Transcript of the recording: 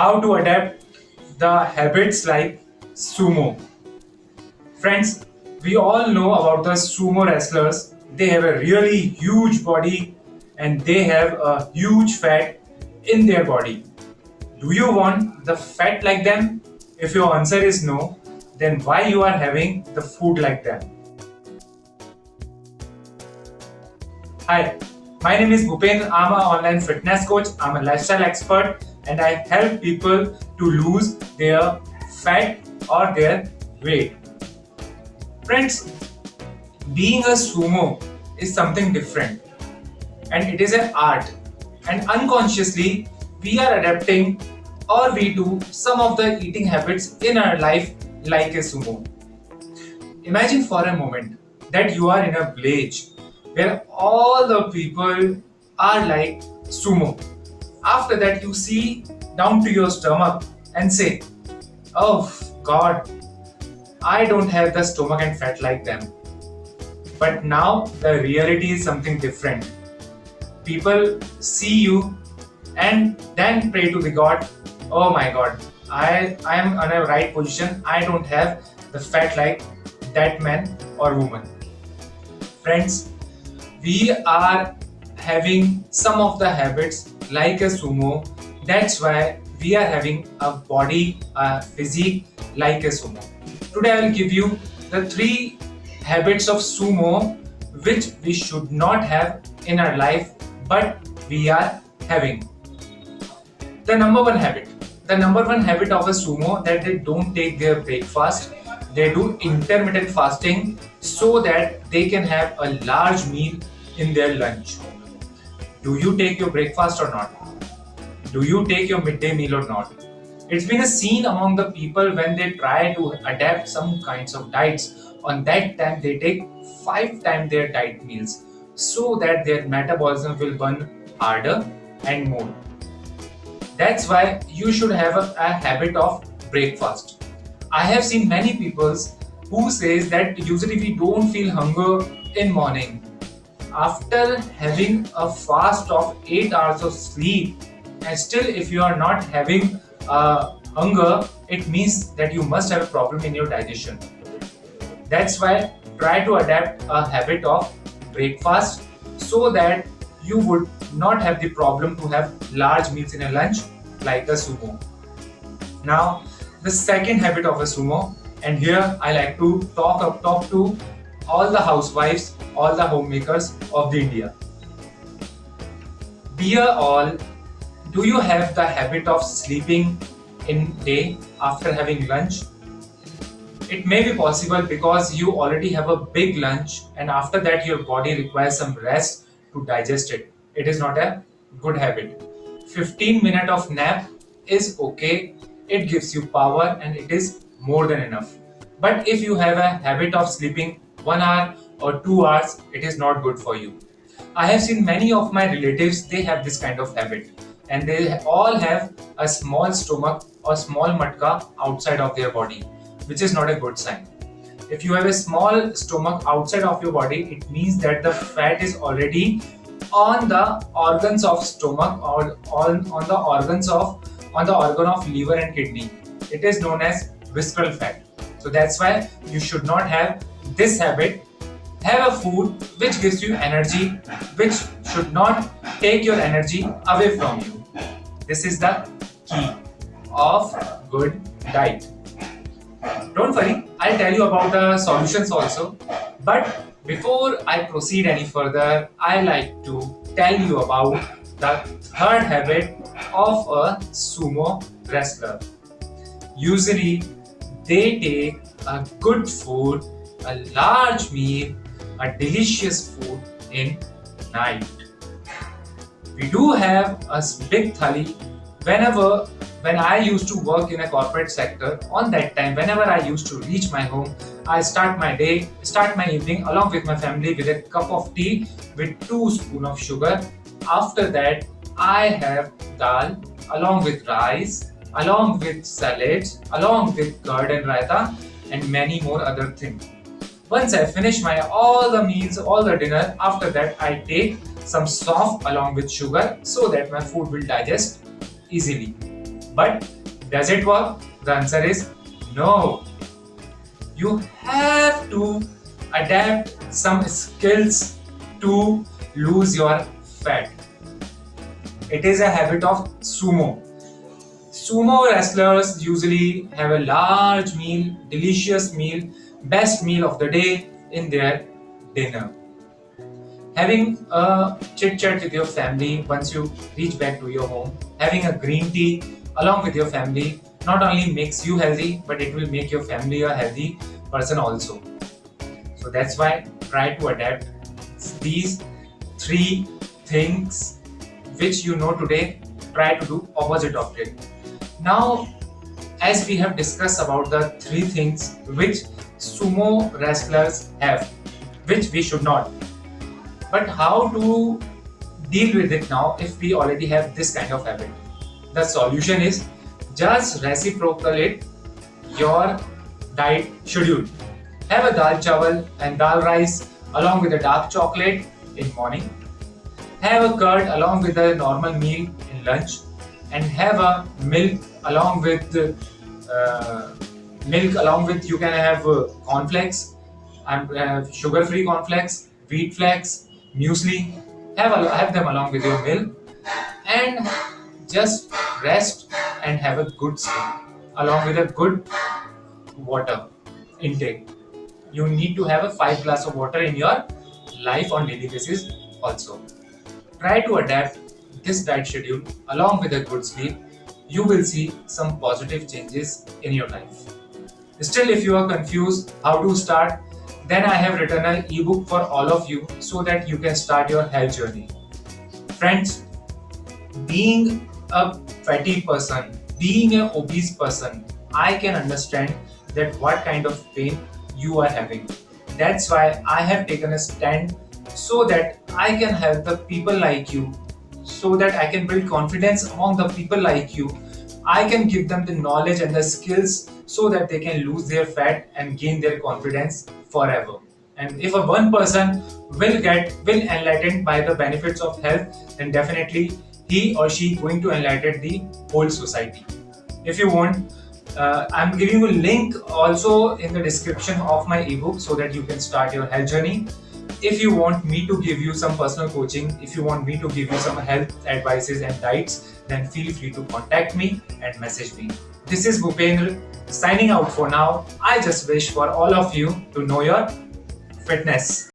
how to adapt the habits like sumo. Friends, we all know about the sumo wrestlers. They have a really huge body and they have a huge fat in their body. Do you want the fat like them? If your answer is no, then why you are having the food like them? Hi, my name is Bhupen. I'm an online fitness coach. I'm a lifestyle expert and I help people to lose their fat or their weight. Friends, being a sumo is something different and it is an art, and unconsciously we are adapting or we do some of the eating habits in our life like a sumo. Imagine for a moment that you are in a village where all the people are like sumo. After that, you see down to your stomach and say, "Oh God, I don't have the stomach and fat like them." But now the reality is something different. People see you and then pray to the God, "Oh my God, I am in a right position. I don't have the fat like that man or woman." Friends, we are having some of the habits like a sumo. That's why we are having a body, a physique like a sumo. Today I will give you the 3 habits of sumo which we should not have in our life but we are having. The number one habit. The number one habit of a sumo that they don't take their breakfast. They do intermittent fasting so that they can have a large meal in their lunch. Do you take your breakfast or not? Do you take your midday meal or not? It's been a scene among the people when they try to adapt some kinds of diets. On that time, they take 5 times their diet meals so that their metabolism will burn harder and more. That's why you should have a habit of breakfast. I have seen many people who says that usually we don't feel hunger in morning. After having a fast of 8 hours of sleep, and still if you are not having hunger, it means that you must have a problem in your digestion. That's why try to adapt a habit of breakfast so that you would not have the problem to have large meals in a lunch like a sumo. Now, the second habit of a sumo, and here I like to talk to all the housewives, all the homemakers of the India. Dear all, do you have the habit of sleeping in day after having lunch? It may be possible because you already have a big lunch and after that your body requires some rest to digest it. It is not a good habit. 15 minutes of nap is okay. It gives you power and it is more than enough. But if you have a habit of sleeping 1 hour or 2 hours, it is not good for you. I have seen many of my relatives, they have this kind of habit and they all have a small stomach or small matka outside of their body, which is not a good sign. If you have a small stomach outside of your body, it means that the fat is already on the organs of stomach or on the organ of liver and kidney. It is known as visceral fat. So that's why you should not have this habit. Have a food which gives you energy, which should not take your energy away from you. This is the key of good diet. Don't worry, I'll tell you about the solutions also. But before I proceed any further, I like to tell you about the third habit of a sumo wrestler. Usually, they take a good food, a large meal, a delicious food in night. We do have a big thali when I used to work in a corporate sector. On that time, whenever I used to reach my home, I start my evening along with my family with a cup of tea with 2 spoons of sugar. After that, I have dal along with rice, along with salads, along with curd and raita, and many more other things. Once I finish my all the meals, all the dinner, after that I take some soft along with sugar so that my food will digest easily. But does it work? The answer is no. You have to adapt some skills to lose your fat. It is a habit of sumo. Sumo wrestlers usually have a large meal, delicious meal, best meal of the day in their dinner. Having a chit chat with your family once you reach back to your home, having a green tea along with your family not only makes you healthy, but it will make your family a healthy person also. So that's why try to adapt these three things which you know today, try to do opposite of it. Now, as we have discussed about the three things which sumo wrestlers have, which we should not. But how to deal with it now if we already have this kind of habit? The solution is just reciprocate your diet schedule. Have a dal chawal and dal rice along with a dark chocolate in morning. Have a curd along with a normal meal in lunch, and have a milk along with you can have cornflakes and sugar-free cornflakes, wheat flakes, muesli. Have them along with your meal, and just rest and have a good sleep along with a good water intake. You need to have a 5 glass of water in your life on daily basis also. Try to adapt this diet schedule along with a good sleep. You will see some positive changes in your life. Still, if you are confused how to start, then I have written an ebook for all of you so that you can start your health journey. Friends, being a fatty person, being an obese person, I can understand that what kind of pain you are having. That's why I have taken a stand so that I can help the people like you, so that I can build confidence among the people like you. I can give them the knowledge and the skills so that they can lose their fat and gain their confidence forever. And if a one person will enlightened by the benefits of health, then definitely he or she going to enlighten the whole society. If you want, I'm giving you a link also in the description of my ebook so that you can start your health journey. If you want me to give you some personal coaching, if you want me to give you some health advices and diets, then feel free to contact me and message me. This is Bhupendra signing out for now. I just wish for all of you to know your fitness.